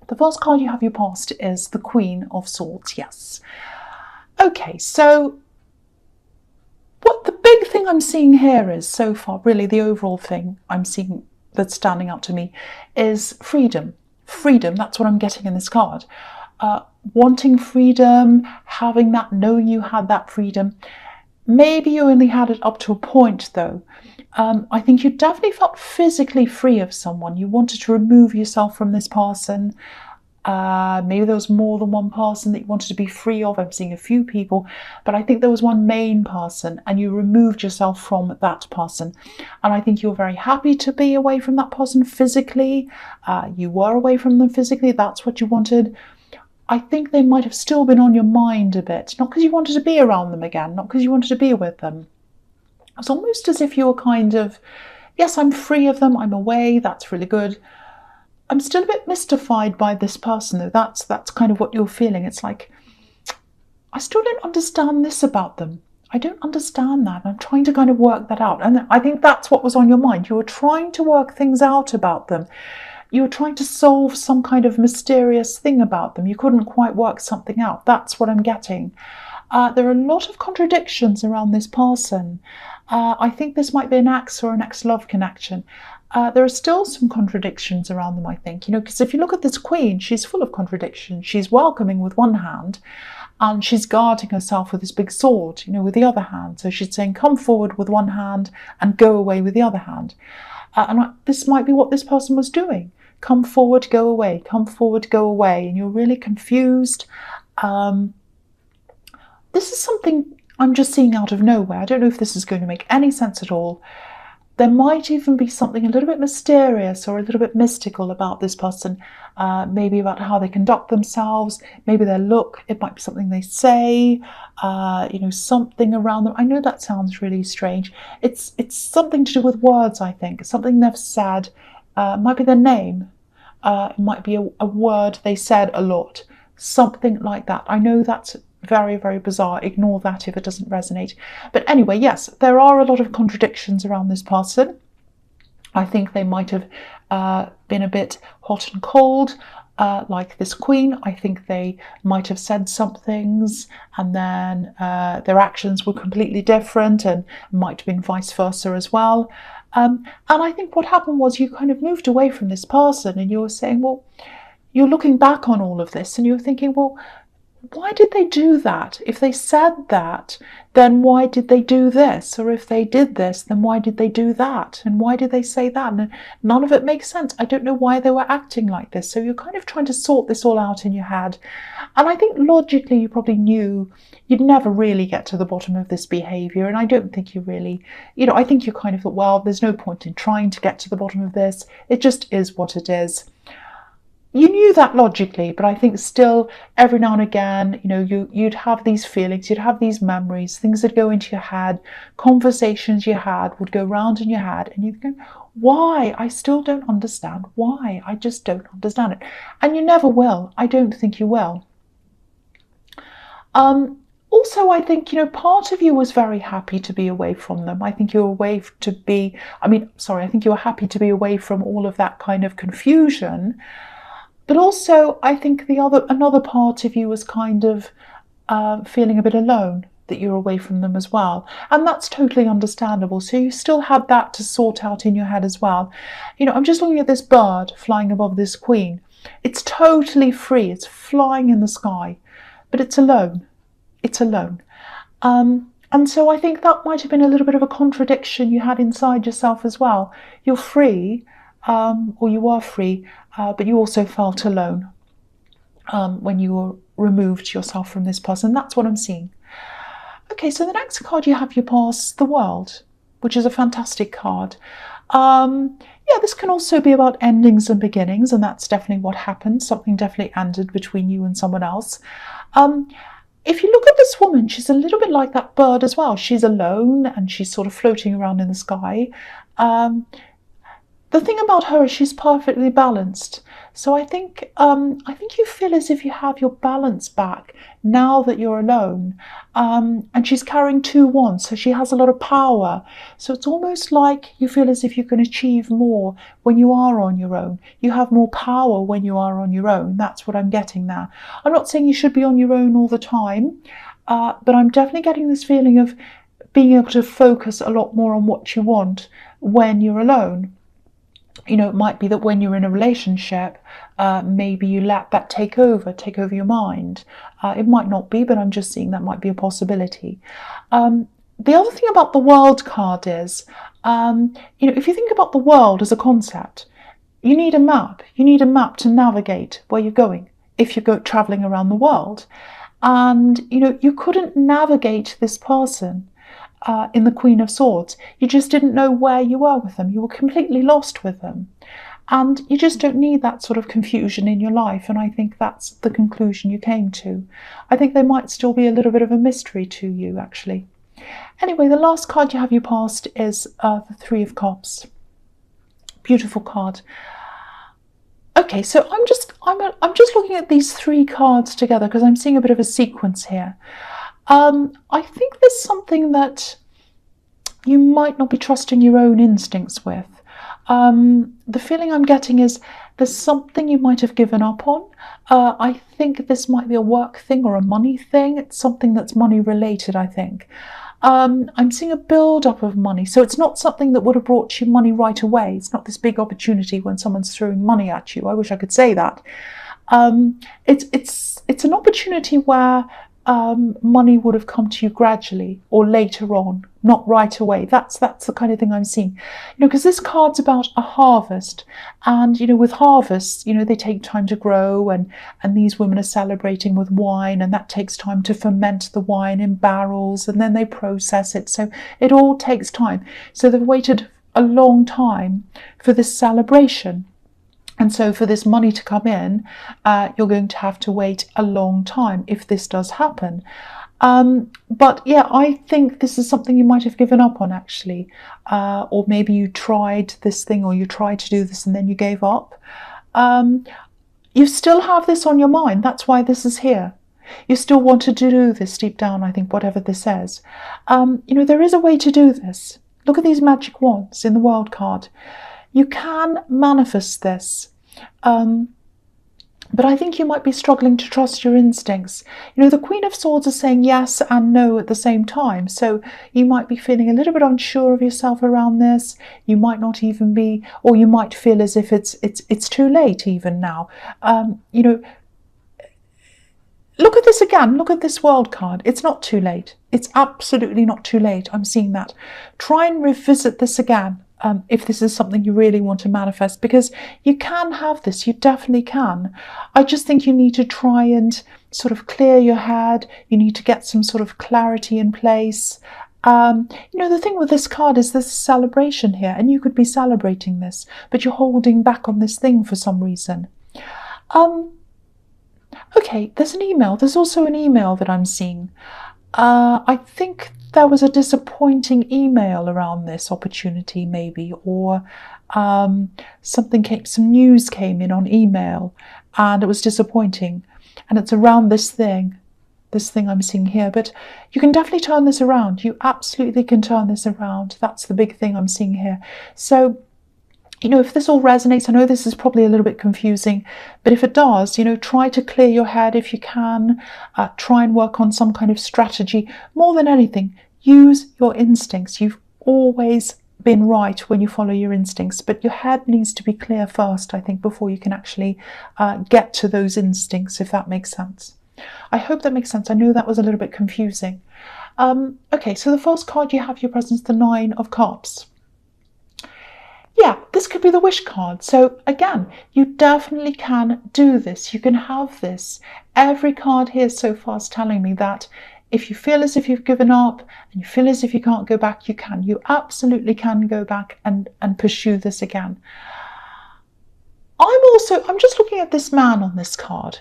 The first card you have your past is the Queen of Swords, yes. Okay, so what the big thing I'm seeing here is, so far, really the overall thing I'm seeing that's standing out to me is freedom. Freedom, that's what I'm getting in this card. Wanting freedom, having that, knowing you had that freedom. Maybe you only had it up to a point, though. I think you definitely felt physically free of someone. You wanted to remove yourself from this person. Maybe there was more than one person that you wanted to be free of. I'm seeing a few people, but I think there was one main person and you removed yourself from that person. And I think you were very happy to be away from that person physically. You were away from them physically. That's what you wanted. I think they might have still been on your mind a bit, not because you wanted to be around them again, not because you wanted to be with them. It's almost as if you were kind of, yes, I'm free of them, I'm away, that's really good. I'm still a bit mystified by this person, though. That's kind of what you're feeling. It's like, I still don't understand this about them. I don't understand that. I'm trying to kind of work that out. And I think that's what was on your mind. You were trying to work things out about them. You were trying to solve some kind of mysterious thing about them. You couldn't quite work something out. That's what I'm getting. There are a lot of contradictions around this person. I think this might be an ex or an ex-love connection. There are still some contradictions around them, I think, because if you look at this queen, she's full of contradictions. She's welcoming with one hand and she's guarding herself with this big sword, with the other hand. So she's saying, come forward with one hand and go away with the other hand. This might be what this person was doing. Come forward, go away, come forward, go away. And you're really confused. This is something I'm just seeing out of nowhere. I don't know if this is going to make any sense at all. There might even be something a little bit mysterious or a little bit mystical about this person, maybe about how they conduct themselves, maybe their look. It might be something they say, something around them. I know that sounds really strange. It's something to do with words, I think, something they've said. It might be their name. It might be a word they said a lot, something like that. I know that's very, very bizarre. Ignore that if it doesn't resonate. But anyway, yes, there are a lot of contradictions around this person. I think they might have been a bit hot and cold, like this queen. I think they might have said some things and then their actions were completely different, and might have been vice versa as well. And I think what happened was you kind of moved away from this person and you were saying, well, you're looking back on all of this and you're thinking, well, why did they do that? If they said that, then why did they do this? Or if they did this, then why did they do that? And why did they say that? And none of it makes sense. I don't know why they were acting like this. So you're kind of trying to sort this all out in your head. And I think logically you probably knew you'd never really get to the bottom of this behaviour. And I don't think you really, I think you kind of thought, well, there's no point in trying to get to the bottom of this. It just is what it is. You knew that logically, but I think still every now and again, you'd have these feelings, you'd have these memories, things that go into your head, conversations you had would go round in your head, and you'd go, why? I still don't understand. Why? I just don't understand it. And you never will. I don't think you will. Also, I think, part of you was very happy to be away from them. I think you were I think you were happy to be away from all of that kind of confusion. But also, I think another part of you was kind of feeling a bit alone, that you're away from them as well. And that's totally understandable. So you still had that to sort out in your head as well. I'm just looking at this bird flying above this queen. It's totally free. It's flying in the sky, but it's alone. It's alone. And so I think that might have been a little bit of a contradiction you had inside yourself as well. You're free, or you are free, but you also felt alone when you removed yourself from this person. That's what I'm seeing. Okay, so the next card you have your past, the World, which is a fantastic card. This can also be about endings and beginnings, and that's definitely what happened. Something definitely ended between you and someone else. If you look at this woman, she's a little bit like that bird as well. She's alone and she's sort of floating around in the sky. the thing about her is she's perfectly balanced. So I think you feel as if you have your balance back now that you're alone. And she's carrying 2 wands, so she has a lot of power. So it's almost like you feel as if you can achieve more when you are on your own. You have more power when you are on your own. That's what I'm getting there. I'm not saying you should be on your own all the time, but I'm definitely getting this feeling of being able to focus a lot more on what you want when you're alone. You know, it might be that when you're in a relationship, maybe you let that take over your mind. It might not be, but I'm just seeing that might be a possibility. The other thing about the World card is, if you think about the world as a concept, you need a map. You need a map to navigate where you're going if you're traveling around the world. And, you couldn't navigate this person in the Queen of Swords. You just didn't know where you were with them. You were completely lost with them. And you just don't need that sort of confusion in your life. And I think that's the conclusion you came to. I think there might still be a little bit of a mystery to you, actually. Anyway, the last card you have you passed is the Three of Cups. Beautiful card. Okay, so I'm just looking at these 3 cards together because I'm seeing a bit of a sequence here. I think there's something that you might not be trusting your own instincts with. The feeling I'm getting is there's something you might have given up on. I think this might be a work thing or a money thing. It's something that's money related, I think. I'm seeing a build-up of money. So it's not something that would have brought you money right away. It's not this big opportunity when someone's throwing money at you. I wish I could say that. It's an opportunity where money would have come to you gradually or later on, not right away. That's the kind of thing I'm seeing. Because this card's about a harvest, and with harvests, they take time to grow, and these women are celebrating with wine, and that takes time to ferment the wine in barrels, and then they process it. So it all takes time. So they've waited a long time for this celebration. And so for this money to come in, you're going to have to wait a long time if this does happen. But yeah, I think this is something you might have given up on, actually. Or maybe you tried this thing, or you tried to do this and then you gave up. You still have this on your mind. That's why this is here. You still want to do this deep down, I think, whatever this says. There is a way to do this. Look at these magic wands in the World card. You can manifest this, but I think you might be struggling to trust your instincts. The Queen of Swords is saying yes and no at the same time, so you might be feeling a little bit unsure of yourself around this. You might not even be, or you might feel as if it's too late even now. Look at this again. Look at this World card. It's not too late. It's absolutely not too late. I'm seeing that. Try and revisit this again. If this is something you really want to manifest, because you can have this, you definitely can. I just think you need to try and sort of clear your head. You need to get some sort of clarity in place. The thing with this card is there's a celebration here, and you could be celebrating this, but you're holding back on this thing for some reason. Okay, there's an email. There's also an email that I'm seeing. I think there was a disappointing email around this opportunity, maybe, or some news came in on email, and it was disappointing, and it's around this thing I'm seeing here. But you can definitely turn this around. You absolutely can turn this around. That's the big thing I'm seeing here. So, if this all resonates, I know this is probably a little bit confusing, but if it does, try to clear your head if you can. Try and work on some kind of strategy. More than anything, use your instincts. You've always been right when you follow your instincts, but your head needs to be clear first, I think, before you can actually get to those instincts, if that makes sense. I hope that makes sense. I know that was a little bit confusing. Okay, so the first card you have your presence, the Nine of Cups. Yeah, this could be the wish card. So again, you definitely can do this. You can have this. Every card here so far is telling me that if you feel as if you've given up and you feel as if you can't go back, you can. You absolutely can go back and pursue this again. I'm just looking at this man on this card.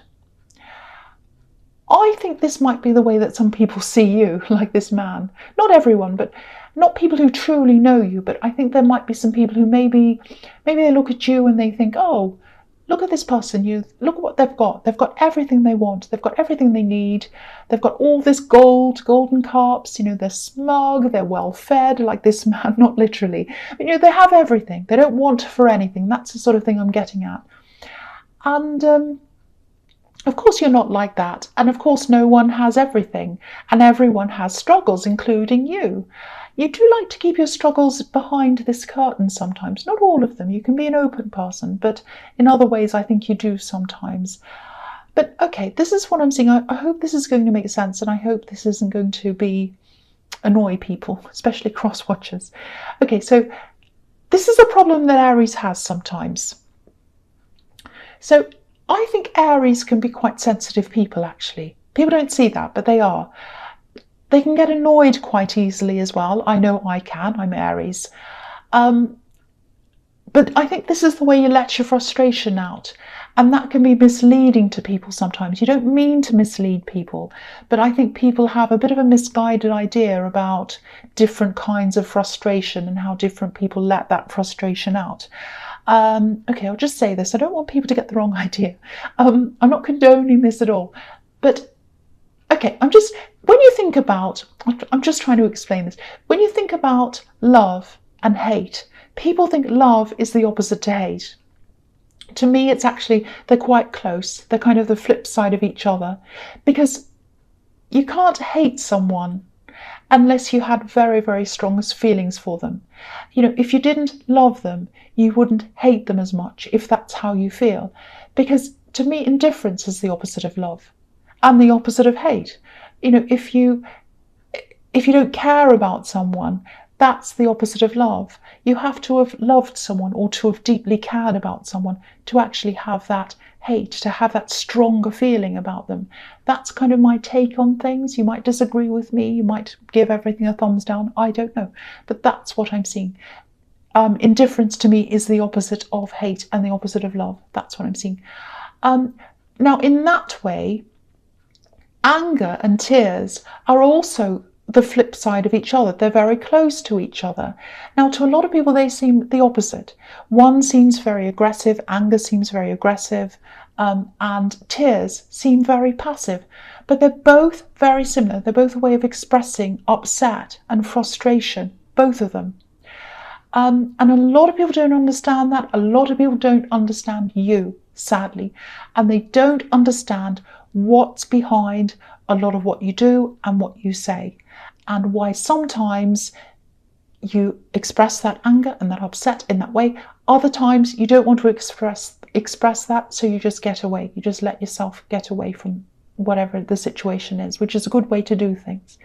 I think this might be the way that some people see you, like this man. Not everyone, but not people who truly know you, but I think there might be some people who maybe they look at you and they think, oh, look at this person, look at what they've got. They've got everything they want. They've got everything they need. They've got all this golden carps, they're smug, they're well fed, like this man, not literally. But, they have everything. They don't want for anything. That's the sort of thing I'm getting at. And of course you're not like that. And of course no one has everything. And everyone has struggles, including you. You do like to keep your struggles behind this curtain sometimes. Not all of them. You can be an open person, but in other ways I think you do sometimes. But okay, this is what I'm seeing. I hope this is going to make sense, and I hope this isn't going to annoy people, especially cross-watchers. Okay, so this is a problem that Aries has sometimes. So I think Aries can be quite sensitive people, actually. People don't see that, but they are. They can get annoyed quite easily as well. I know I can. I'm Aries. But I think this is the way you let your frustration out. And that can be misleading to people sometimes. You don't mean to mislead people, but I think people have a bit of a misguided idea about different kinds of frustration and how different people let that frustration out. Okay, I'll just say this. I don't want people to get the wrong idea. I'm not condoning this at all. But, okay, when you think about, I'm just trying to explain this. When you think about love and hate, people think love is the opposite to hate. To me, it's actually, they're quite close. They're kind of the flip side of each other. Because you can't hate someone unless you had very, very strong feelings for them. If you didn't love them, you wouldn't hate them as much, if that's how you feel. Because to me, indifference is the opposite of love and the opposite of hate. If you don't care about someone, that's the opposite of love. You have to have loved someone or to have deeply cared about someone to actually have that hate, to have that stronger feeling about them. That's kind of my take on things. You might disagree with me. You might give everything a thumbs down. I don't know. But that's what I'm seeing. Indifference to me is the opposite of hate and the opposite of love. That's what I'm seeing. Now, in that way, anger and tears are also the flip side of each other. They're very close to each other. Now, to a lot of people, they seem the opposite. One seems very aggressive, anger seems very aggressive, and tears seem very passive. But they're both very similar. They're both a way of expressing upset and frustration, both of them. And a lot of people don't understand that. A lot of people don't understand you, sadly. And they don't understand what's behind a lot of what you do and what you say, and why sometimes you express that anger and that upset in that way. Other times you don't want to express that, so you just get away. You just let yourself get away from whatever the situation is, which is a good way to do things.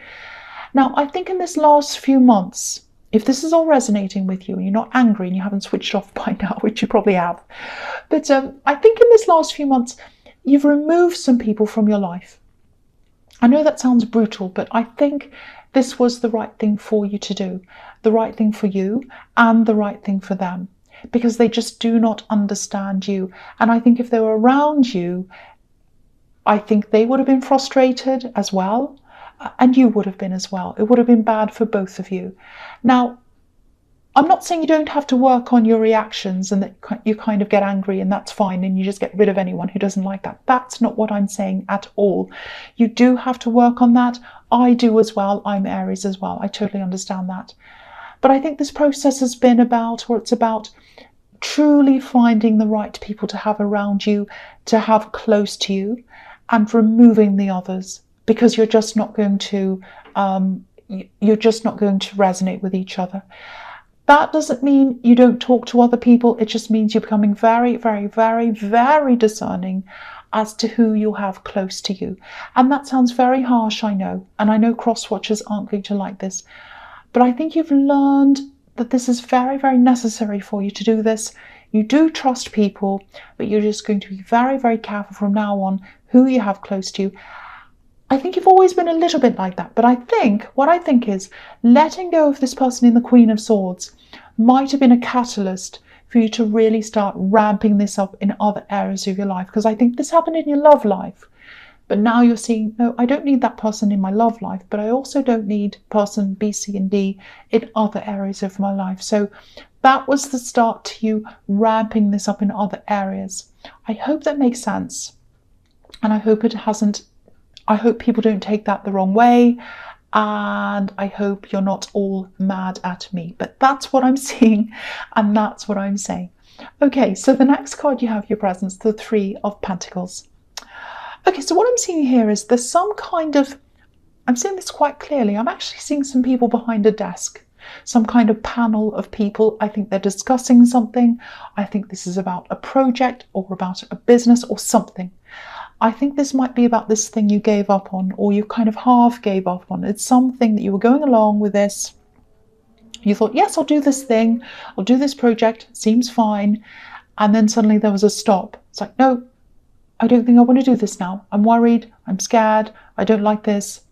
Now, I think in this last few months, if this is all resonating with you and you're not angry and you haven't switched off by now, which you probably have, but I think in this last few months, you've removed some people from your life. I know that sounds brutal, but I think this was the right thing for you to do, the right thing for you and the right thing for them, because they just do not understand you. And I think if they were around you, I think they would have been frustrated as well, and you would have been as well. It would have been bad for both of you. Now, I'm not saying you don't have to work on your reactions and that you kind of get angry and that's fine and you just get rid of anyone who doesn't like that. That's not what I'm saying at all. You do have to work on that. I do as well. I'm Aries as well. I totally understand that. But I think this process has been it's about truly finding the right people to have around you, to have close to you, and removing the others, because you're just not going to resonate with each other. That doesn't mean you don't talk to other people. It just means you're becoming very, very, very, very discerning as to who you have close to you. And that sounds very harsh, I know. And I know cross-watchers aren't going to like this. But I think you've learned that this is very, very necessary for you to do this. You do trust people, but you're just going to be very, very careful from now on who you have close to you. I think you've always been a little bit like that, but what I think is letting go of this person in the Queen of Swords might have been a catalyst for you to really start ramping this up in other areas of your life, because I think this happened in your love life. But now you're seeing, no, I don't need that person in my love life, but I also don't need person B, C, and D in other areas of my life. So that was the start to you ramping this up in other areas. I hope that makes sense. And I hope it hasn't, I hope people don't take that the wrong way. And I hope you're not all mad at me. But that's what I'm seeing, and that's what I'm saying. Okay, so the next card you have your presence, the Three of Pentacles. Okay, so what I'm seeing here is there's some kind of, I'm seeing this quite clearly. I'm actually seeing some people behind a desk, some kind of panel of people. I think they're discussing something. I think this is about a project or about a business or something. I think this might be about this thing you gave up on, or you kind of half gave up on. It's something that you were going along with this. You thought, yes, I'll do this thing. I'll do this project. Seems fine. And then suddenly there was a stop. It's like, no, I don't think I want to do this now. I'm worried. I'm scared. I don't like this.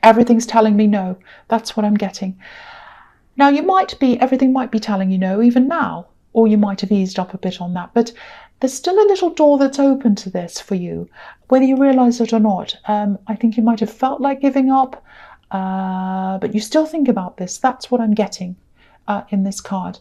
Everything's telling me no. That's what I'm getting. Now, everything might be telling you no even now, or you might have eased up a bit on that. But there's still a little door that's open to this for you, whether you realize it or not. I think you might have felt like giving up, but you still think about this. That's what I'm getting in this card.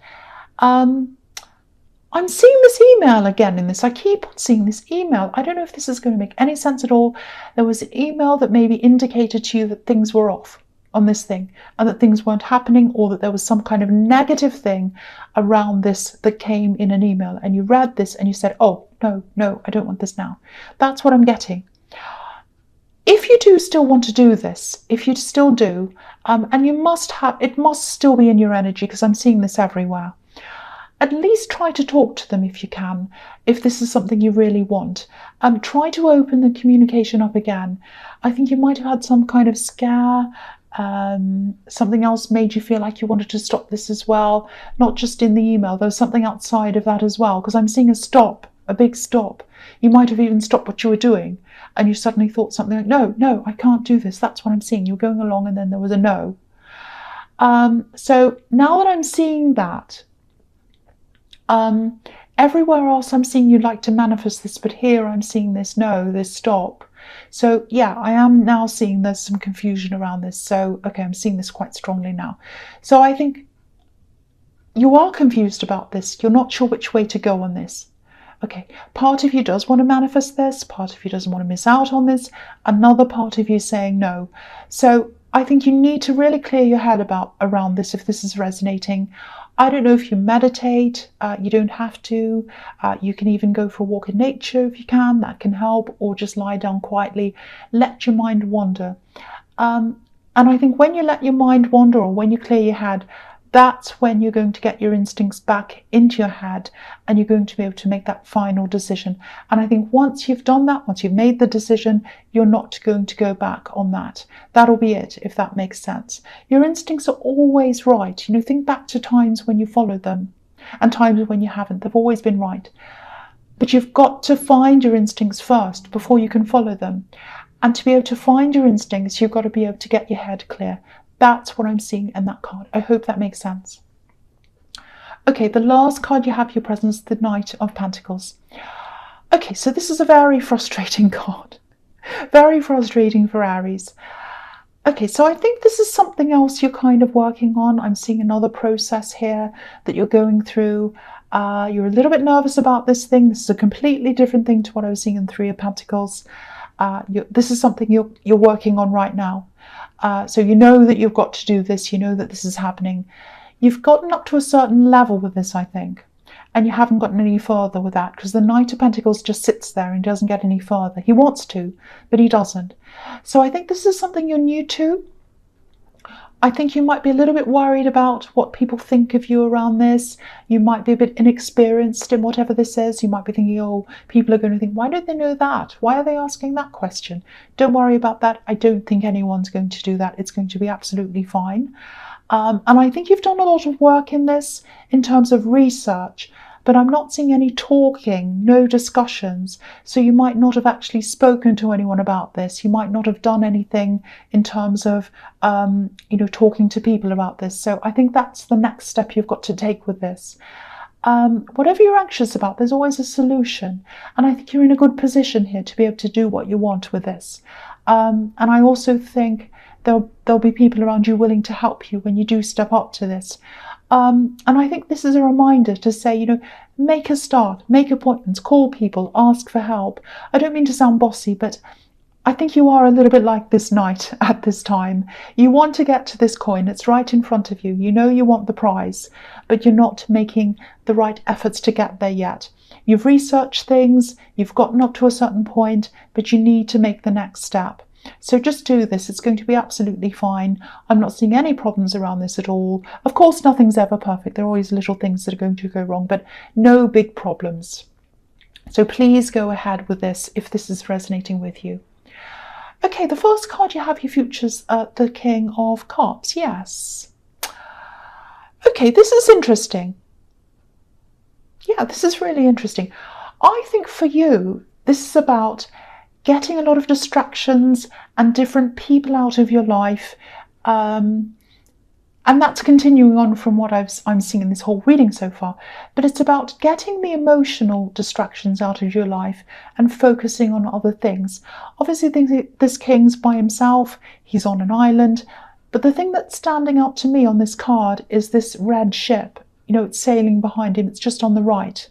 I'm seeing this email again in this. I keep on seeing this email. I don't know if this is going to make any sense at all. There was an email that maybe indicated to you that things were off on this thing and that things weren't happening, or that there was some kind of negative thing around this that came in an email, and you read this and you said, oh, no, I don't want this now. That's what I'm getting. If you do still want to do this, if you still do, and you must have, it must still be in your energy, because I'm seeing this everywhere. At least try to talk to them if you can, if this is something you really want. Try to open the communication up again. I think you might have had some kind of scare. Something else made you feel like you wanted to stop this as well. Not just in the email, there was something outside of that as well, because I'm seeing a stop, a big stop. You might have even stopped what you were doing, and you suddenly thought something like, no, I can't do this. That's what I'm seeing. You were going along and then there was a no. So now that I'm seeing that, everywhere else I'm seeing you'd like to manifest this, but here I'm seeing this no, this stop. So yeah, I am now seeing there's some confusion around this. So okay, I'm seeing this quite strongly now. So I think you are confused about this. You're not sure which way to go on this. Okay, part of you does want to manifest this, part of you doesn't want to miss out on this, another part of you saying no. So I think you need to really clear your head around this if this is resonating. I don't know if you meditate, you don't have to. You can even go for a walk in nature if you can, that can help, or just lie down quietly, let your mind wander. And I think when you let your mind wander, or when you clear your head, that's when you're going to get your instincts back into your head, and you're going to be able to make that final decision. And I think once you've done that, once you've made the decision, you're not going to go back on that. That'll be it, if that makes sense. Your instincts are always right. You know, think back to times when you followed them and times when you haven't. They've always been right. But you've got to find your instincts first before you can follow them. And to be able to find your instincts, you've got to be able to get your head clear. That's what I'm seeing in that card. I hope that makes sense. Okay, the last card you have your presence, the Knight of Pentacles. Okay, so this is a very frustrating card. Very frustrating for Aries. Okay, so I think this is something else you're kind of working on. I'm seeing another process here that you're going through. You're a little bit nervous about this thing. This is a completely different thing to what I was seeing in Three of Pentacles. This is something you're working on right now. So you know that you've got to do this. You know that this is happening. You've gotten up to a certain level with this, I think, and you haven't gotten any further with that, because the Knight of Pentacles just sits there and doesn't get any further. He wants to, but he doesn't. So I think this is something you're new to. I think you might be a little bit worried about what people think of you around this. You might be a bit inexperienced in whatever this is. You might be thinking, oh, people are going to think, why don't they know that? Why are they asking that question? Don't worry about that. I don't think anyone's going to do that. It's going to be absolutely fine. And I think you've done a lot of work in this in terms of research, but I'm not seeing any talking, no discussions. So you might not have actually spoken to anyone about this. You might not have done anything in terms of, talking to people about this. So I think that's the next step you've got to take with this. Whatever you're anxious about, there's always a solution. And I think you're in a good position here to be able to do what you want with this. And I also think there'll be people around you willing to help you when you do step up to this. And I think this is a reminder to say, you know, make a start, make appointments, call people, ask for help. I don't mean to sound bossy, but I think you are a little bit like this knight at this time. You want to get to this coin. It's right in front of you. You know you want the prize, but you're not making the right efforts to get there yet. You've researched things, you've gotten up to a certain point, but you need to make the next step. So just do this. It's going to be absolutely fine. I'm not seeing any problems around this at all. Of course, nothing's ever perfect. There are always little things that are going to go wrong, but no big problems. So please go ahead with this if this is resonating with you. Okay, the first card you have, your futures, the King of Cups. Yes. Okay, this is interesting. Yeah, this is really interesting. I think for you, this is about getting a lot of distractions and different people out of your life. And that's continuing on from what I'm seeing in this whole reading so far. But it's about getting the emotional distractions out of your life and focusing on other things. Obviously, this king's by himself. He's on an island. But the thing that's standing out to me on this card is this red ship. You know, it's sailing behind him. It's just on the right.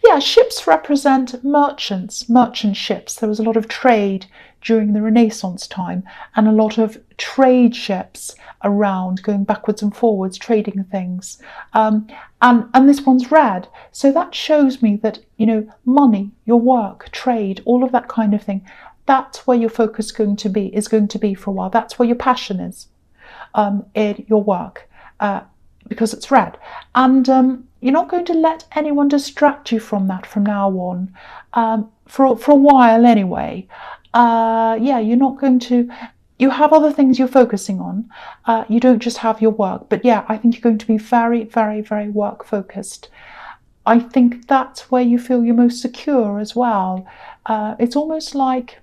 Yeah, ships represent merchants, merchant ships. There was a lot of trade during the Renaissance time and a lot of trade ships around going backwards and forwards, trading things. And this one's red. So that shows me that, you know, money, your work, trade, all of that kind of thing, that's where your focus is going to be for a while. That's where your passion is in your work. Because it's red, and you're not going to let anyone distract you from that from now on, for a while anyway. Yeah, you're not going to. You have other things you're focusing on. You don't just have your work, but yeah, I think you're going to be very, very, very work focused. I think that's where you feel you're most secure as well. It's almost like.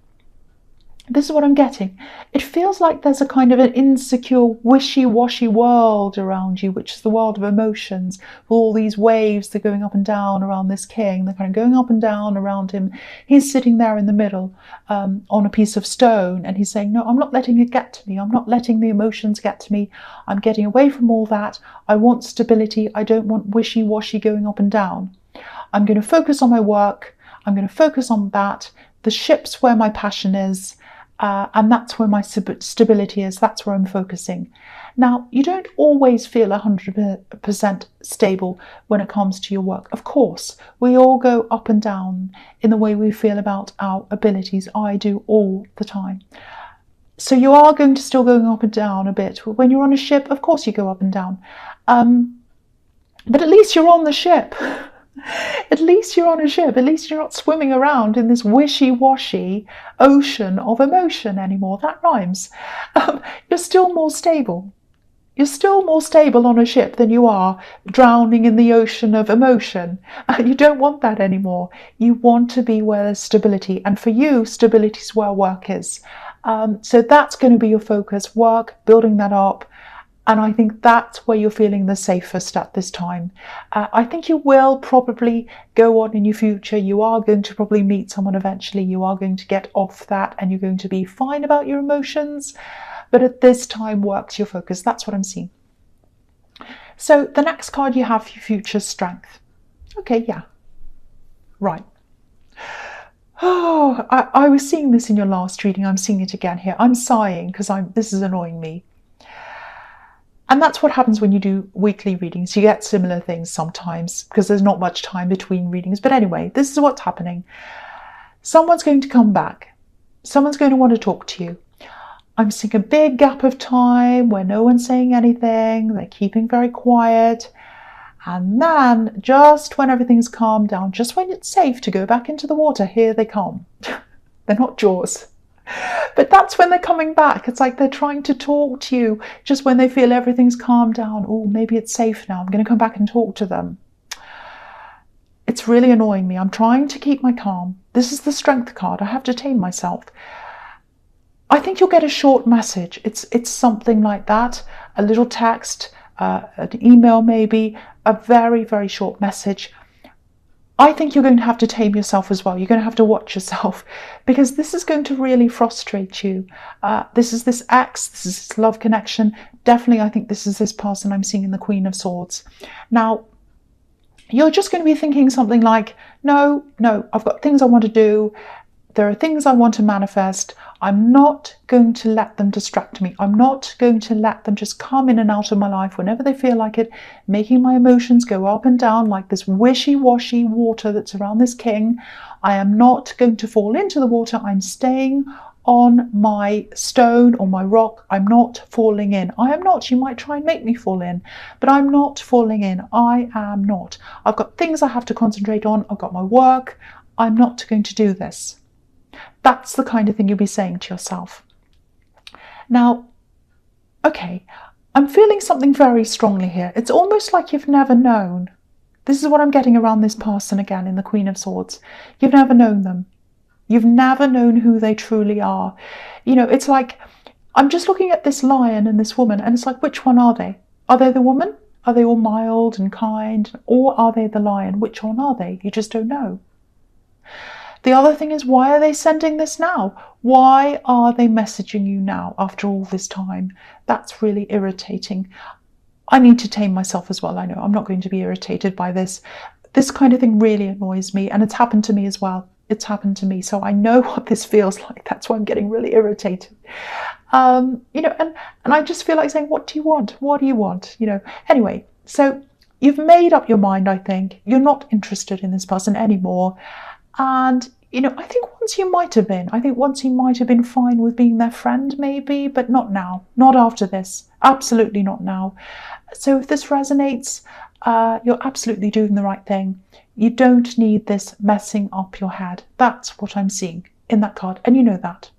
This is what I'm getting. It feels like there's a kind of an insecure, wishy-washy world around you, which is the world of emotions. All these waves, they're going up and down around this king. They're kind of going up and down around him. He's sitting there in the middle on a piece of stone, and he's saying, no, I'm not letting it get to me. I'm not letting the emotions get to me. I'm getting away from all that. I want stability. I don't want wishy-washy going up and down. I'm going to focus on my work. I'm going to focus on that. The ship's where my passion is. And that's where my stability is. That's where I'm focusing. Now, you don't always feel 100% stable when it comes to your work. Of course, we all go up and down in the way we feel about our abilities. I do all the time. So you are going to still going up and down a bit. When you're on a ship, of course you go up and down. But at least you're on the ship. At least you're on a ship. At least you're not swimming around in this wishy-washy ocean of emotion anymore. That rhymes. You're still more stable. You're still more stable on a ship than you are drowning in the ocean of emotion. You don't want that anymore. You want to be where there's stability. And for you, stability is where work is. So that's going to be your focus, work, building that up. And I think that's where you're feeling the safest at this time. I think you will probably go on in your future. You are going to probably meet someone eventually. You are going to get off that and you're going to be fine about your emotions. But at this time, work's your focus. That's what I'm seeing. So the next card you have, your future strength. Okay, yeah. Right. Oh, I was seeing this in your last reading. I'm seeing it again here. I'm sighing because this is annoying me. And that's what happens when you do weekly readings. You get similar things sometimes because there's not much time between readings. But anyway, this is what's happening. Someone's going to come back. Someone's going to want to talk to you. I'm seeing a big gap of time where no one's saying anything. They're keeping very quiet. And then, just when everything's calmed down, just when it's safe to go back into the water, here they come. They're not Jaws. But that's when they're coming back. It's like they're trying to talk to you just when they feel everything's calmed down. Oh, maybe it's safe now. I'm going to come back and talk to them. It's really annoying me. I'm trying to keep my calm. This is the strength card. I have to tame myself. I think you'll get a short message. It's something like that. A little text, an email maybe, a very, very short message. I think you're going to have to tame yourself as well. You're going to have to watch yourself, because this is going to really frustrate you. This is this ex, this is this love connection. Definitely, I think this is this person I'm seeing in the Queen of Swords. Now, you're just going to be thinking something like, no, I've got things I want to do. There are things I want to manifest. I'm not going to let them distract me. I'm not going to let them just come in and out of my life whenever they feel like it, making my emotions go up and down like this wishy-washy water that's around this king. I am not going to fall into the water. I'm staying on my stone or my rock. I'm not falling in. I am not. You might try and make me fall in, but I'm not falling in. I am not. I've got things I have to concentrate on. I've got my work. I'm not going to do this. That's the kind of thing you'll be saying to yourself. Now, okay, I'm feeling something very strongly here. It's almost like you've never known. This is what I'm getting around this person again in the Queen of Swords. You've never known them. You've never known who they truly are. You know, it's like, I'm just looking at this lion and this woman, and it's like, which one are they? Are they the woman? Are they all mild and kind? Or are they the lion? Which one are they? You just don't know. The other thing is, why are they sending this now? Why are they messaging you now after all this time? That's really irritating. I need to tame myself as well. I know I'm not going to be irritated by this. This kind of thing really annoys me, and it's happened to me as well. It's happened to me, so I know what this feels like. That's why I'm getting really irritated. You know, and I just feel like saying, what do you want? What do you want? You know, anyway, so you've made up your mind, I think. You're not interested in this person anymore. And, you know, I think once you might have been. I think once you might have been fine with being their friend, maybe, but not now. Not after this. Absolutely not now. So if this resonates, you're absolutely doing the right thing. You don't need this messing up your head. That's what I'm seeing in that card, and you know that.